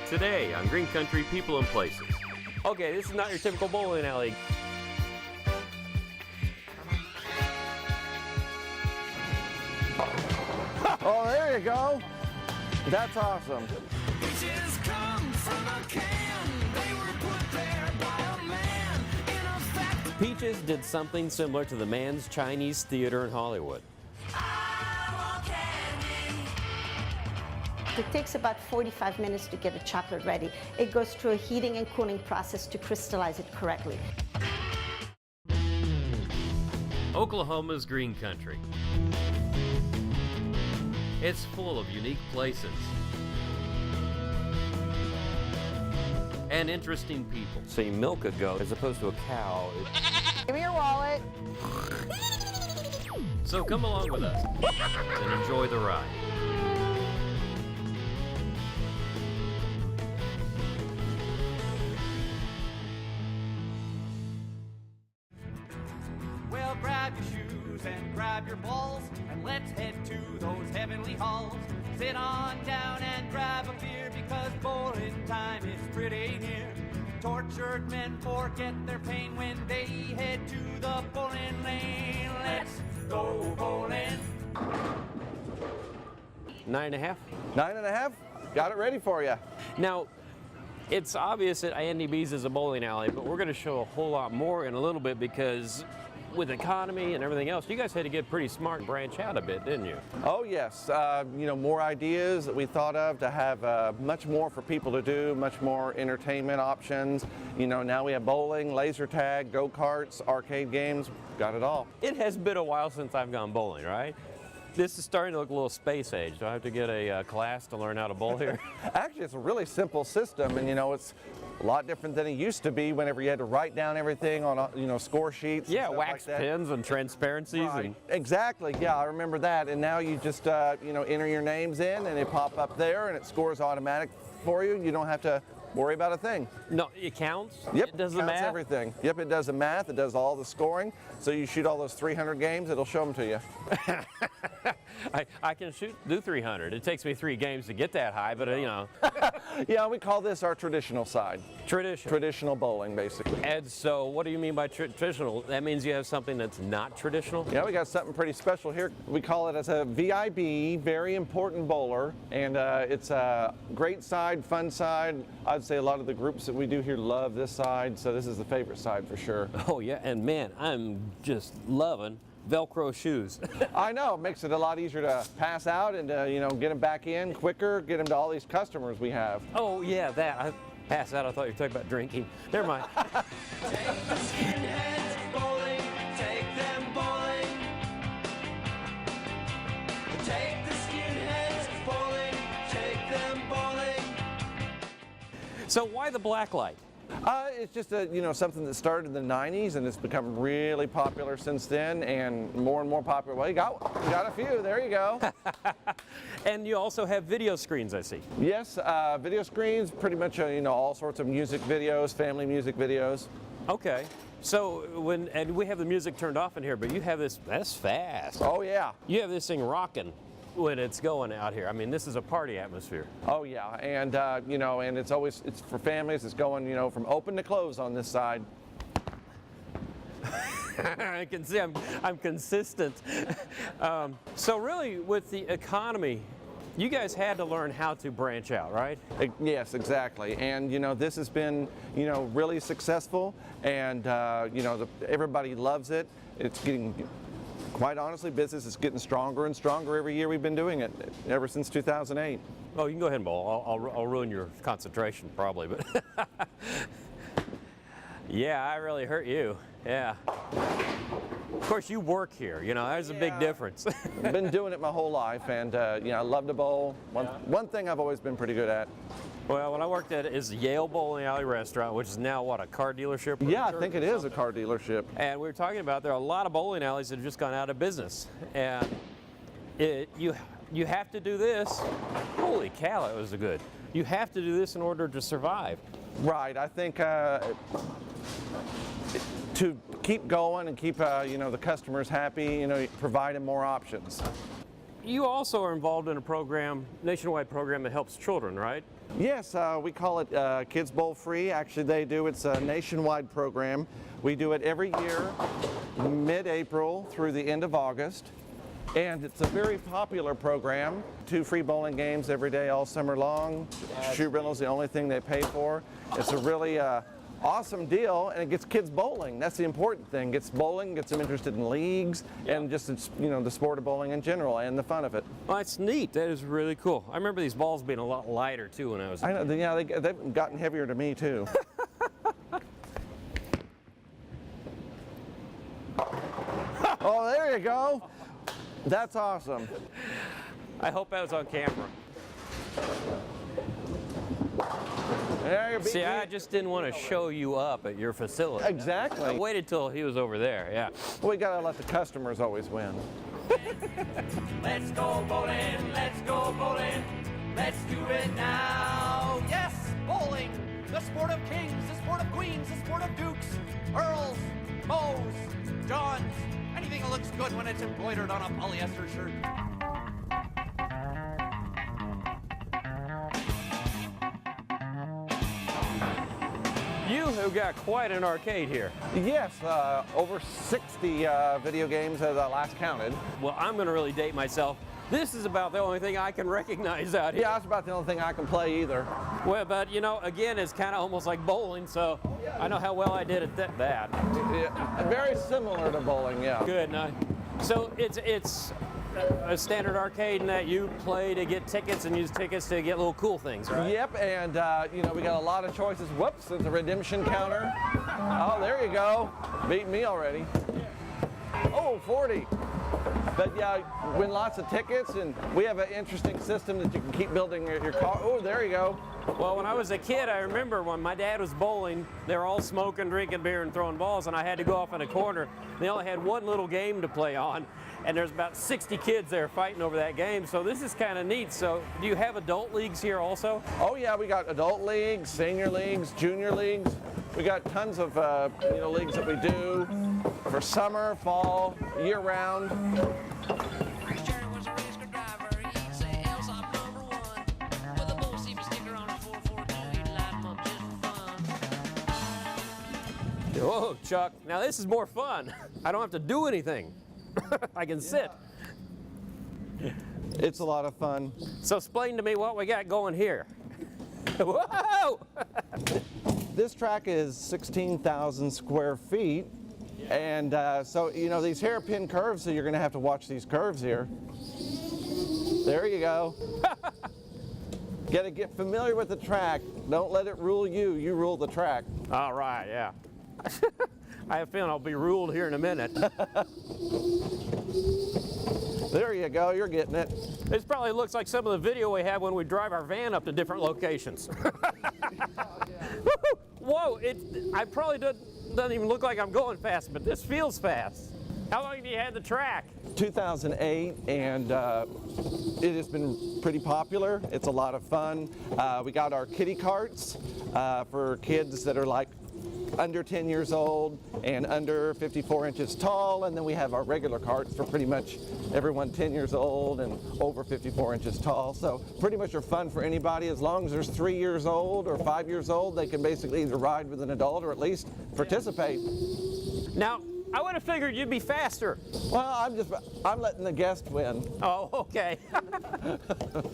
Today on Green Country People and Places. Okay, this is not your typical bowling alley. Oh, there you go. That's awesome. Peaches come from a can. They were put there by a man in a factory. Peaches did something similar to the Mann's Chinese Theater in Hollywood. It takes about 45 minutes to get a chocolate ready. It goes through a heating and cooling process to crystallize it correctly. Oklahoma's green country. It's full of unique places and interesting people. So you milk a goat as opposed to a cow. Give me your wallet. So come along with us and enjoy the ride. Well, grab your shoes and grab your balls, and let's head to those heavenly halls. Sit on down and grab a beer, because bowling time is pretty near. Tortured men forget their pain when they head to the bowling lane. Let's go bowling. 9.5. 9.5? Got it ready for you. Now, it's obvious that INB's is a bowling alley, but we're going to show a whole lot more in a little bit, because with economy and everything else, you guys had to get pretty smart and branch out a bit, didn't you? Oh yes, more ideas that we thought of to have much more for people to do, much more entertainment options. Now we have bowling, laser tag, go-karts, arcade games, got it all. It has been a while since I've gone bowling, right? This is starting to look a little space age. Do I have to get a class to learn how to bowl here? Actually, it's a really simple system, and it's a lot different than it used to be whenever you had to write down everything on score sheets. Yeah, and stuff wax like that. pens and transparencies. Right. And Exactly, yeah, I remember that. And now you just enter your names in, and they pop up there, and it scores automatic for you. You don't have to worry about a thing. no, it counts? Yep, It does the counts math? everything. Yep, it does the math, it does all the scoring. So you shoot all those 300 games, it'll show them to you. I can do 300. It takes me 3 games to get that high, but Yeah, we call this our traditional side. traditional. Bowling, basically. And so what do you mean by traditional? That means you have something that's not traditional? Yeah, we got something pretty special here. We call it as a VIB, very important bowler, and it's a great side, fun side. I'd say a lot of the groups that we do here love this side, so this is the favorite side for sure. Oh yeah, and man, I'm just loving Velcro shoes. I know, it makes it a lot easier to pass out and get them back in quicker, get them to all these customers we have. Oh yeah, that. I passed out. I thought you were talking about drinking. Never mind. Skinheads bowling, take them bowling. Take the skinheads bowling, take them bowling. So why the black light? It's just something that started in the 90s, and it's become really popular since then, and more popular. Well, you got a few. There you go. And you also have video screens, I see. Yes, video screens, pretty much all sorts of music videos, family music videos. Okay. So and we have the music turned off in here, but you have this. That's fast. Oh yeah. You have this thing rocking when it's going out here. I mean, this is a party atmosphere. Oh yeah, and and it's for families. It's going from open to close on this side. I can see I'm consistent. So really, with the economy, you guys had to learn how to branch out, right? Yes, exactly. And this has been really successful, and everybody loves it. It's getting, quite honestly, business is getting stronger and stronger every year we've been doing it, ever since 2008. Oh, you can go ahead and bowl. I'll ruin your concentration probably, but yeah, I really hurt you. Yeah. Of course, you work here. There's a big difference. I've been doing it my whole life, and I love to bowl. One thing I've always been pretty good at. Well, when I worked at is the Yale Bowling Alley Restaurant, which is now what, a car dealership? Yeah, I think it is a car dealership. And we were talking about there are a lot of bowling alleys that have just gone out of business, and you have to do this. Holy cow, that was good. You have to do this in order to survive. Right. I think to keep going and keep the customers happy, provide them more options. you also are involved in a program, nationwide program that helps children, right? Yes, we call it Kids Bowl Free. Actually, they do. It's a nationwide program. We do it every year, mid-April through the end of August. And it's a very popular program. 2 free bowling games every day all summer long. Shoe rental's the only thing they pay for. It's a really awesome deal, and it gets kids bowling. That's the important thing. Gets bowling, gets them interested in leagues, and just the sport of bowling in general and the fun of it. Well, that's neat. That is really cool. I remember these balls being a lot lighter too when I was. I know. Yeah, they've gotten heavier to me too. Oh, there you go. That's awesome. I hope that was on camera. Yeah, See, I just didn't want to show you up at your facility. Exactly. I waited till he was over there, yeah. We gotta let the customers always win. Let's go bowling, let's go bowling, let's do it now. Yes, bowling, the sport of kings, the sport of queens, the sport of dukes, earls, moes, johns, anything that looks good when it's embroidered on a polyester shirt. You have got quite an arcade here. Yes, over 60 video games as I last counted. Well, I'm going to really date myself. This is about the only thing I can recognize out here. Yeah, that's about the only thing I can play either. Well, but again, it's kind of almost like bowling, so I know how well I did at that. Yeah, very similar to bowling, yeah. Good. So it's a standard arcade in that you play to get tickets and use tickets to get little cool things, right? Yep, and we got a lot of choices. Whoops, there's a redemption counter. Oh, there you go. Beat me already. Oh, 40. But yeah, win lots of tickets, and we have an interesting system that you can keep building your car. Oh, there you go. Well, when I was a kid, I remember when my dad was bowling, they were all smoking, drinking beer, and throwing balls, and I had to go off in a corner. They only had one little game to play on, and there's about 60 kids there fighting over that game, so this is kind of neat. So do you have adult leagues here also? Oh yeah, we got adult leagues, senior leagues, junior leagues. We got tons of leagues that we do for summer, fall, year round. Whoa, Chuck, now this is more fun. I don't have to do anything. I can sit. It's a lot of fun. So explain to me what we got going here. Whoa! This track is 16,000 square feet. And so, these hairpin curves, so you're going to have to watch these curves here. There you go. Got to get familiar with the track. Don't let it rule you. You rule the track. All right, yeah. I have a feeling I'll be ruled here in a minute. There you go. You're getting it. This probably looks like some of the video we have when we drive our van up to different locations. Whoa, I probably doesn't even look like I'm going fast, but this feels fast. How long have you had the track? 2008, and it has been pretty popular. It's a lot of fun. We got our kiddie carts for kids that are like under 10 years old and under 54 inches tall, and then we have our regular carts for pretty much everyone 10 years old and over 54 inches tall. So pretty much are fun for anybody. As long as they're 3 years old or 5 years old, they can basically either ride with an adult or at least participate. Now, I would have figured you'd be faster. Well, I'm letting the guest win. Oh, okay.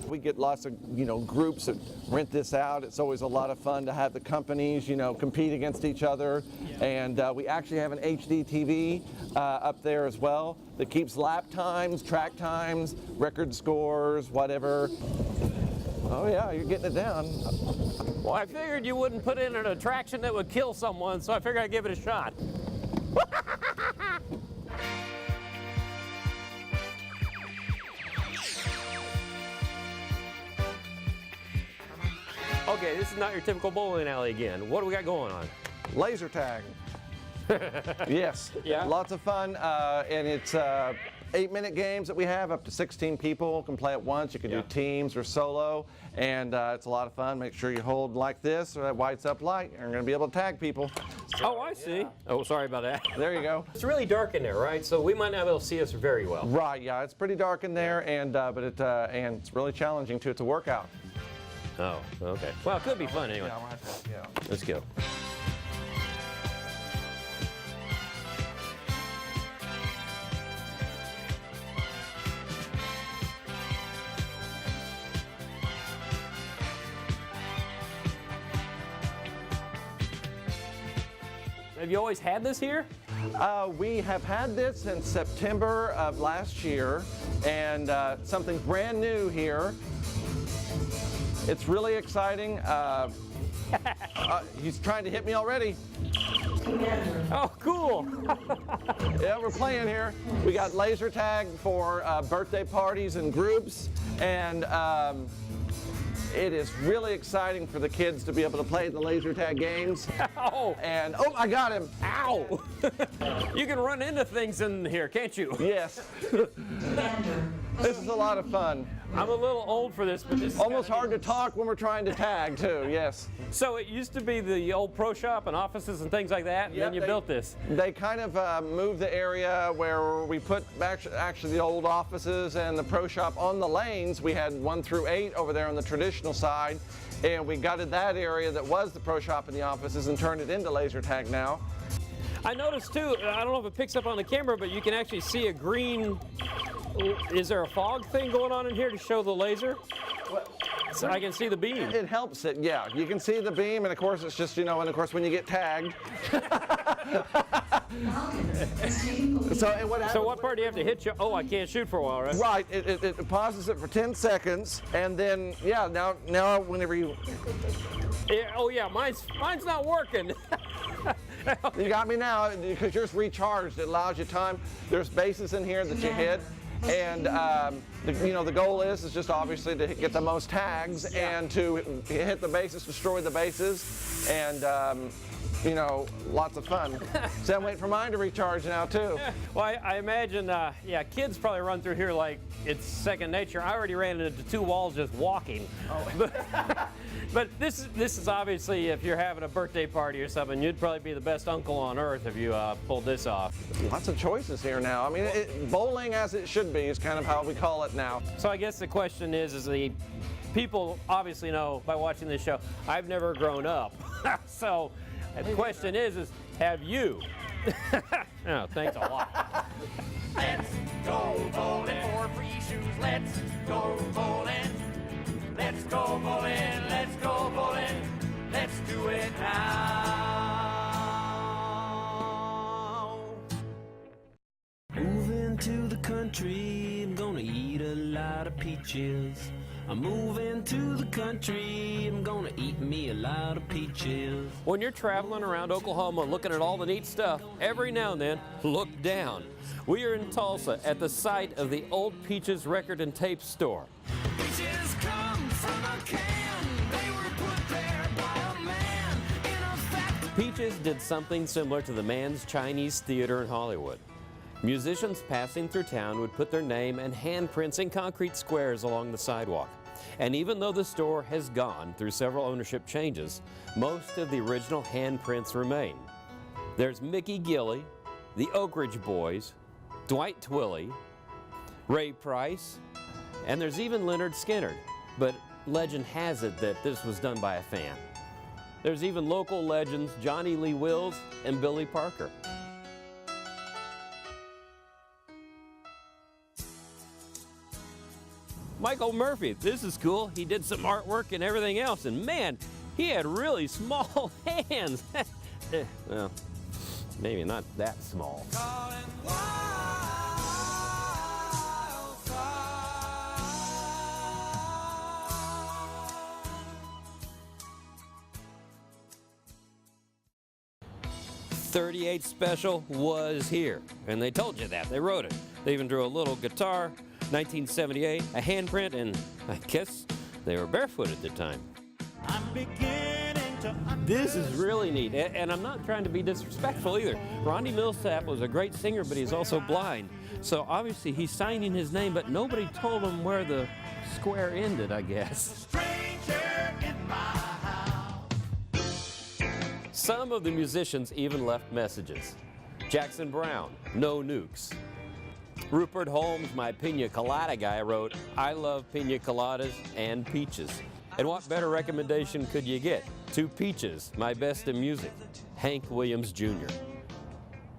We get lots of, groups that rent this out. It's always a lot of fun to have the companies, compete against each other. And we actually have an HD TV up there as well that keeps lap times, track times, record scores, whatever. Oh yeah, you're getting it down. Well, I figured you wouldn't put in an attraction that would kill someone, so I figured I'd give it a shot. Okay, this is not your typical bowling alley again. What do we got going on? Laser tag. Yes. Yeah. Lots of fun, and it's 8-minute games that we have, up to 16 people can play at once. You can do teams or solo, and it's a lot of fun. Make sure you hold like this, or that white's up light. You're going to be able to tag people. Oh, I see. Yeah. Oh, sorry about that. There you go. It's really dark in there, right? So we might not be able to see us very well. Right, yeah, it's pretty dark in there, and and it's really challenging too. It's a workout. Oh, okay. Well, it could be fun anyway. Yeah. Let's go. Have you always had this here? We have had this since September of last year, and something brand new here. It's really exciting. He's trying to hit me already. Oh, cool. Yeah, we're playing here. We got laser tag for birthday parties and groups, and it is really exciting for the kids to be able to play the laser tag games. Oh. And, oh, I got him. Ow. You can run into things in here, can't you? Yes. This is a lot of fun. I'm a little old for this, but this is almost hard to talk when we're trying to tag, too, yes. So it used to be the old pro shop and offices and things like that, and then you built this. They kind of moved the area where we put actually the old offices and the pro shop on the lanes. We had 1 through 8 over there on the traditional side, and we gutted that area that was the pro shop and the offices and turned it into laser tag now. I noticed too, I don't know if it picks up on the camera, but you can actually see a green. Is there a fog thing going on in here to show the laser? So I can see the beam. It helps it, yeah. You can see the beam, and of course it's just, you know, and of course when you get tagged. So what part do you have to hit? Oh, I can't shoot for a while, right? Right. It pauses it for 10 seconds, and then, yeah, now whenever you... Yeah, oh yeah, mine's not working. You got me now, because yours recharged. It allows you time. There's bases in here that you hit. And the goal is just obviously to get the most tags and to hit the bases, destroy the bases, and lots of fun. So I'm waiting for mine to recharge now too. Well, I imagine, kids probably run through here like it's second nature. I already ran into 2 walls just walking. Oh. But this is obviously, if you're having a birthday party or something, you'd probably be the best uncle on earth if you pulled this off. Lots of choices here now. I mean, bowling as it should be is kind of how we call it now. So I guess the question is the people obviously know by watching this show, I've never grown up. So the question is have you? Oh, thanks a lot. Let's go bowling for free shoes. Let's go bowling. Let's go bowling. Let's go bowling. Let's do it now. Moving to the country, I'm gonna eat a lot of peaches. I'm moving to the country, I'm gonna eat me a lot of peaches. When you're traveling around Oklahoma looking at all the neat stuff, every now and then, look down. We are in Tulsa at the site of the old Peaches Record and Tape Store. Peaches come from a can, they were put there by a man in a factory. Peaches did something similar to the Mann's Chinese Theater in Hollywood. Musicians passing through town would put their name and handprints in concrete squares along the sidewalk. And even though the store has gone through several ownership changes, most of the original handprints remain. There's Mickey Gilley, the Oak Ridge Boys, Dwight Twilley, Ray Price, and there's even Leonard Skinner. But legend has it that this was done by a fan. There's even local legends Johnny Lee Wills and Billy Parker. Michael Murphy, this is cool. He did some artwork and everything else, and man, he had really small hands. Well, maybe not that small. 38 Special was here, and they told you that. They wrote it. They even drew a little guitar, 1978, a handprint, and I guess they were barefoot at the time. I'm beginning This is really neat, and I'm not trying to be disrespectful either. Ronnie Millsap was a great singer, but he's also blind. So obviously he's signing his name, but nobody told him where the square ended, I guess. Some of the musicians even left messages. Jackson Brown, no nukes. Rupert Holmes, my pina colada guy, wrote, I love pina coladas and peaches. And what better recommendation could you get? 2 peaches, my best in music. Hank Williams Jr.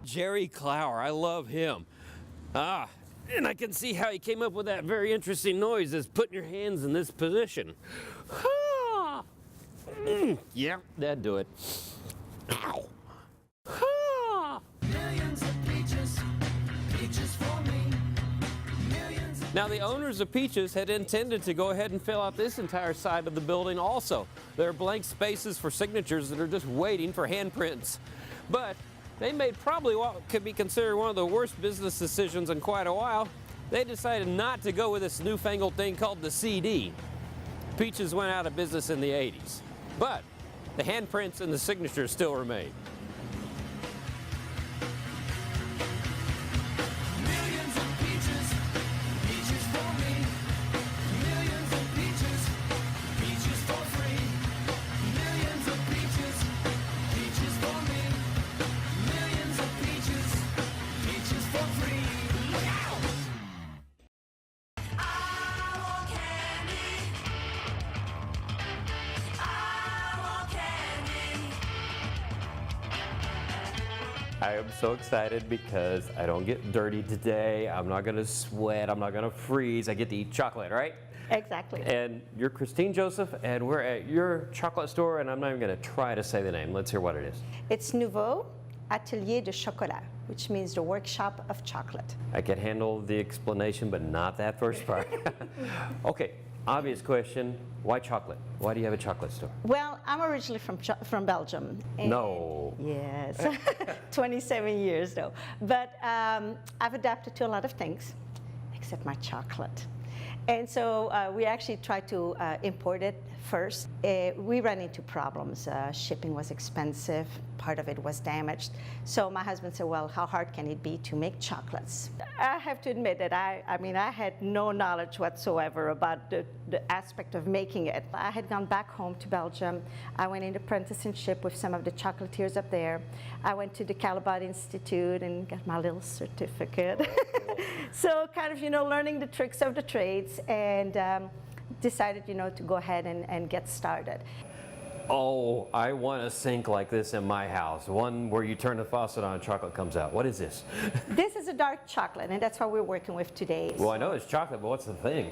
Jerry Clower, I love him. And I can see how he came up with that very interesting noise, is putting your hands in this position. Yeah, that'd do it. Ow. Millions of peaches, peaches for me. Now, the owners of Peaches had intended to go ahead and fill out this entire side of the building also. There are blank spaces for signatures that are just waiting for handprints. But they made probably what could be considered one of the worst business decisions in quite a while. They decided not to go with this newfangled thing called the CD. Peaches went out of business in the 80s. But the handprints and the signatures still remain. Millions of peaches, peaches for me. Millions of peaches, peaches for free. Millions of peaches, peaches for me. Millions of peaches, peaches for free. Look out! I want candy. I want candy. I am so excited because I don't get dirty today. I'm not going to sweat. I'm not going to freeze. I get to eat chocolate, right? Exactly. And you're Christine Joseph, and we're at your chocolate store, and I'm not even going to try to say the name. Let's hear what it is. It's Nouveau, Atelier de Chocolat, which means the workshop of chocolate. I can handle the explanation, but not that first part. Okay, obvious question. Why chocolate? Why do you have a chocolate store? Well, I'm originally from Belgium. and- No. Yes, 27 years though. But I've adapted to a lot of things, except my chocolate. And so we actually tried to import it first. We ran into problems. Shipping was expensive. Part of it was damaged. So my husband said, well, how hard can it be to make chocolates? I have to admit that I had no knowledge whatsoever about the aspect of making it. I had gone back home to Belgium. I went into apprenticeship with some of the chocolatiers up there. I went to the Calabat Institute and got my little certificate. So kind of, learning the tricks of the trades, and decided, to go ahead and get started. Oh, I want a sink like this in my house. One where you turn the faucet on and chocolate comes out. What is this? This is a dark chocolate, and that's what we're working with today. Well, I know it's chocolate, but what's the thing?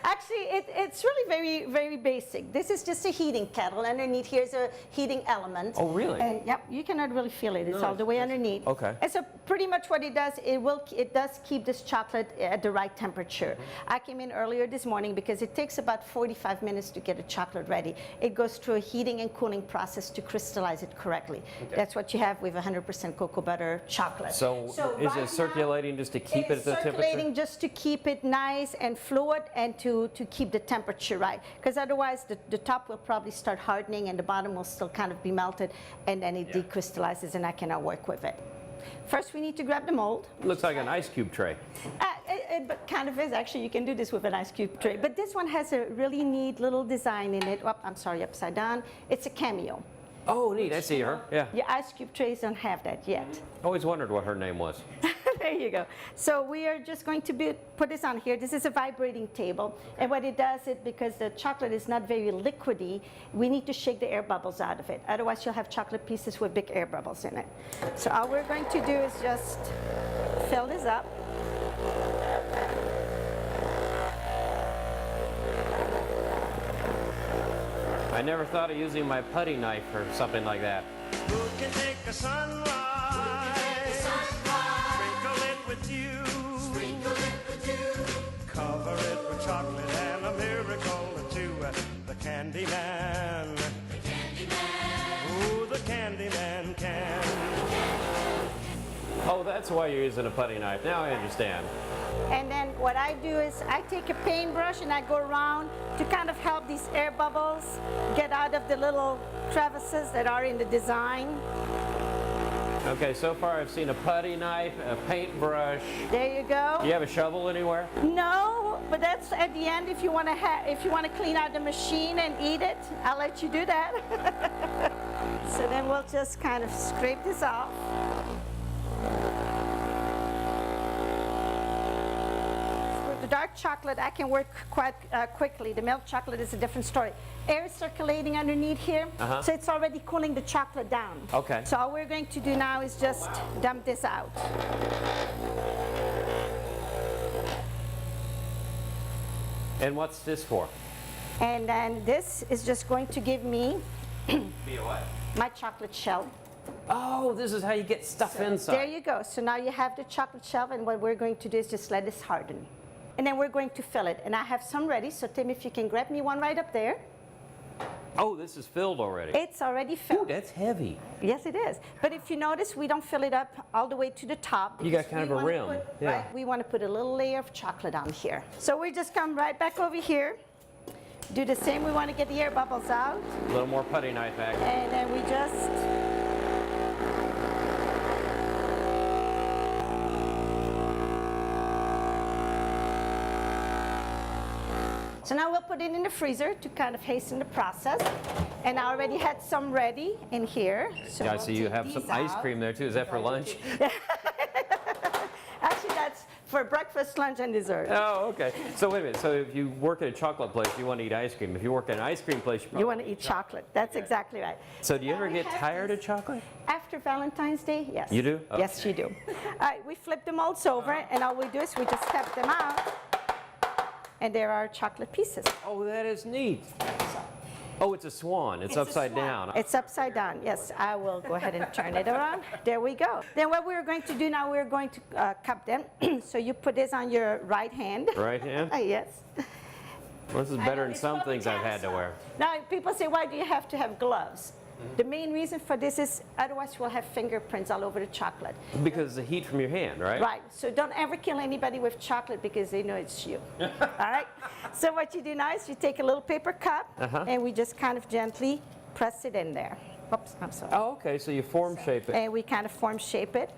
Actually, it's really very, very basic. This is just a heating kettle. Underneath here's a heating element. Oh, really? And yep, you cannot really feel it. It's all the way underneath. Okay. And so pretty much what it does, it does keep this chocolate at the right temperature. I came in earlier this morning because it takes about 45 minutes to get a chocolate ready. It goes through a heating and cooling process to crystallize it correctly. Okay. That's what you have with 100% cocoa butter chocolate. So is right it circulating just to keep it at the temperature? It's circulating just to keep it nice and fluid, and to keep the temperature right. Because otherwise the top will probably start hardening and the bottom will still kind of be melted, and then it decrystallizes and I cannot work with it. First we need to grab the mold. Looks like an ice cube tray. It kind of is. Actually, you can do this with an ice cube tray. But this one has a really neat little design in it. Oh, I'm sorry, upside down. It's a cameo. Oh, neat. I see her. Yeah. Your ice cube trays don't have that yet. Always wondered what her name was. There you go. So we are just going to put this on here. This is a vibrating table. And what it does, because the chocolate is not very liquidy, we need to shake the air bubbles out of it. Otherwise, you'll have chocolate pieces with big air bubbles in it. So all we're going to do is just fill this up. I never thought of using my putty knife for something like that. Who can take a sunrise? Sprinkle it with dew. Cover it with chocolate and a miracle or two. The candy man. Ooh, the candy man can. Oh, that's why you're using a putty knife. Now I understand. And then what I do is I take a paintbrush and I go around to kind of help these air bubbles get out of the little crevices that are in the design. Okay, so far I've seen a putty knife, a paintbrush. There you go. Do you have a shovel anywhere? No, but that's at the end if you want to clean out the machine and eat it, I'll let you do that. So then we'll just kind of scrape this off. With the dark chocolate, I can work quite quickly. The milk chocolate is a different story. Air is circulating underneath here, so it's already cooling the chocolate down. Okay. So all we're going to do now is just dump this out. And what's this for? And then this is just going to give me Be a what? my chocolate shell. Oh, this is how you get stuff inside. There you go. So now you have the chocolate shell, and what we're going to do is just let this harden. And then we're going to fill it. And I have some ready, so Tim, if you can grab me one right up there. Oh, this is filled already. It's already Ooh, filled. that's heavy. Yes, it is. But if you notice, we don't fill it up all the way to the top. You got because kind we of a wanna rim, put- yeah. Right, we want to put a little layer of chocolate on here. So we just come right back over here. Do the same. We want to get the air bubbles out. A little more putty knife action. And then we just... So now we'll put it in the freezer to kind of hasten the process. And I already had some ready in here. So Yeah, I we'll see you take have some these ice out. cream there too. Is that for lunch? Actually, that's for breakfast, lunch, and dessert. Oh, okay. So wait a minute. So if you work at a chocolate place, you want to eat ice cream. If you work at an ice cream place, You want to eat chocolate. That's exactly right. So do you ever we get have tired this- of chocolate? After Valentine's Day, yes. You do? Yes, you do. All right, we flip the molds over, and all we do is we just step them out, and there are chocolate pieces. Oh, that is neat. Oh, it's a swan. It's a upside swan. down. It's upside down, yes. I will go ahead and turn it around. There we go. Then what we're going to do now, we're going to cup them. So you put this on your right hand. Right hand? Yes. Well, this is I better know, than it's some probably things I've had to cancer. wear. Now, people say, why do you have to have gloves? The main reason for this is otherwise we'll have fingerprints all over the chocolate. Because the heat from your hand, right? Right, so don't ever kill anybody with chocolate because they know it's you. All right? So what you do now is you take a little paper cup and we just kind of gently press it in there. Oops, I'm sorry. Oh, okay. So you form shape it. And we kind of form shape it.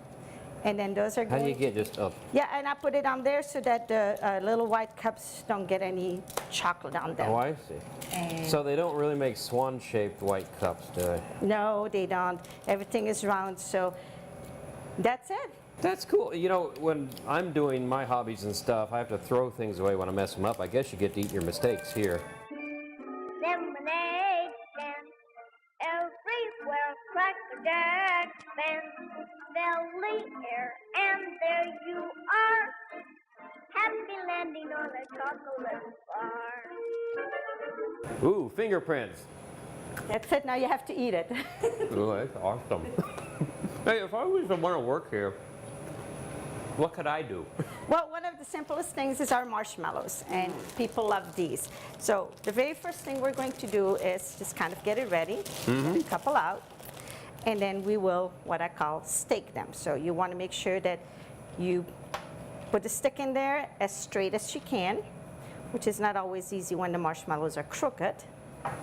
And then those are How going do you get just up? Yeah, and I put it on there so that the little white cups don't get any chocolate on them. Oh, I see. So they don't really make swan-shaped white cups, do they? No, they don't. Everything is round, so that's it. That's cool. You know, when I'm doing my hobbies and stuff, I have to throw things away when I mess them up. I guess you get to eat your mistakes here. Lemonade stand everywhere, cracker jack stand, belly air, and there you are, happy landing on a chocolate bar. Ooh, fingerprints. That's it. Now you have to eat it. Ooh, that's awesome. Hey, if I was to want to work here, what could I do? Well, one of the simplest things is our marshmallows, and people love these. So the very first thing we're going to do is just kind of get it ready, get a couple out, and then we will, what I call, stake them. So you want to make sure that you put the stick in there as straight as you can, which is not always easy when the marshmallows are crooked.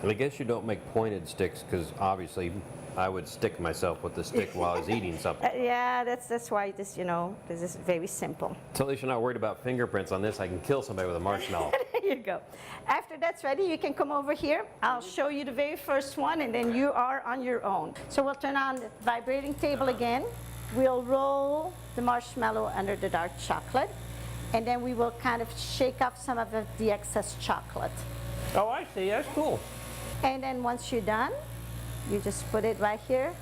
I guess you don't make pointed sticks because obviously I would stick myself with the stick while I was eating something. Yeah, that's why this, this is very simple. So at least you're not worried about fingerprints on this. I can kill somebody with a marshmallow. There you go. After that's ready, you can come over here. I'll show you the very first one, and then you are on your own. So we'll turn on the vibrating table again. We'll roll the marshmallow under the dark chocolate, and then we will kind of shake off some of the excess chocolate. Oh, I see. That's cool. And then once you're done, you just put it right here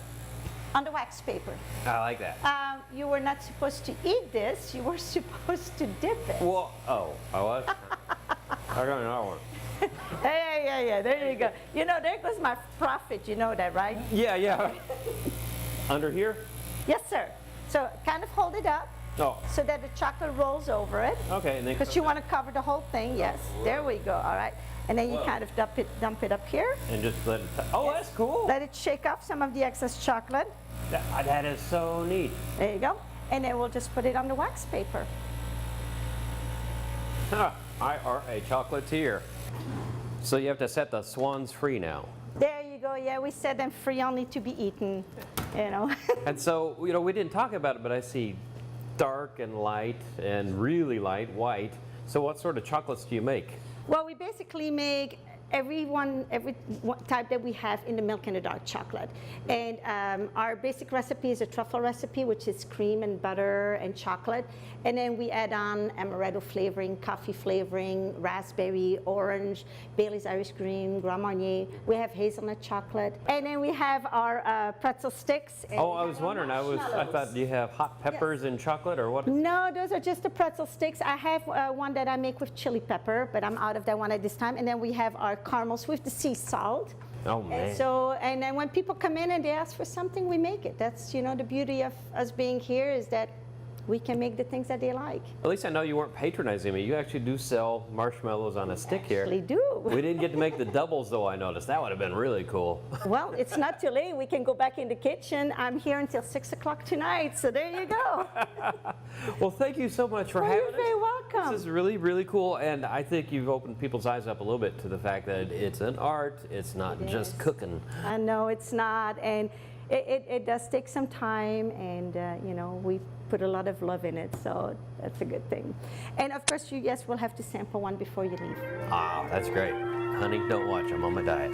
on the wax paper. I like that. You were not supposed to eat this. You were supposed to dip it. Well, I was. I got another one. Yeah, there you go. There goes my profit. You know that, right? Yeah. Under here? Yes, sir. So kind of hold it up Oh, so that the chocolate rolls over it. okay. And then Because you want to cover the whole thing. Yes. There we go. All right. And then you kind of dump it up here. and just let it. Oh, that's cool. Let it shake off some of the excess chocolate. That is so neat. There you go. and then we'll just put it on the wax paper. I are a chocolatier. So you have to set the swans free now. There you go. Yeah, we set them free only to be eaten, you know. And so, you know, we didn't talk about it, but I see dark and light and really light white. So what sort of chocolates do you make? Well, we basically make every type that we have in the milk and the dark chocolate. And our basic recipe is a truffle recipe, which is cream and butter and chocolate. And then we add on amaretto flavoring, coffee flavoring, raspberry, orange, Bailey's Irish Cream, Grand Marnier. We have hazelnut chocolate. And then we have our pretzel sticks. And Oh, I was wondering. I thought you have hot peppers in chocolate or what? No, those are just the pretzel sticks. I have one that I make with chili pepper, but I'm out of that one at this time. And then we have our caramels with the sea salt. Oh man. And then when people come in and they ask for something, we make it. That's, you know, the beauty of us being here is that we can make the things that they like. At least I know you weren't patronizing me. You actually do sell marshmallows on a stick here. Actually do. We didn't get to make the doubles though, I noticed. That would have been really cool. Well, it's not too late. We can go back in the kitchen. I'm here until 6 o'clock tonight, so there you go. Well, thank you so much for Well, having you're us. very welcome. This is really, really cool, and I think you've opened people's eyes up a little bit to the fact that it's an art. It's not just cooking. I know it's not, and it does take some time, and you know, we put a lot of love in it, so that's a good thing. And of course, you will have to sample one before you leave. Ah, that's great. Honey, don't watch. I'm on my diet.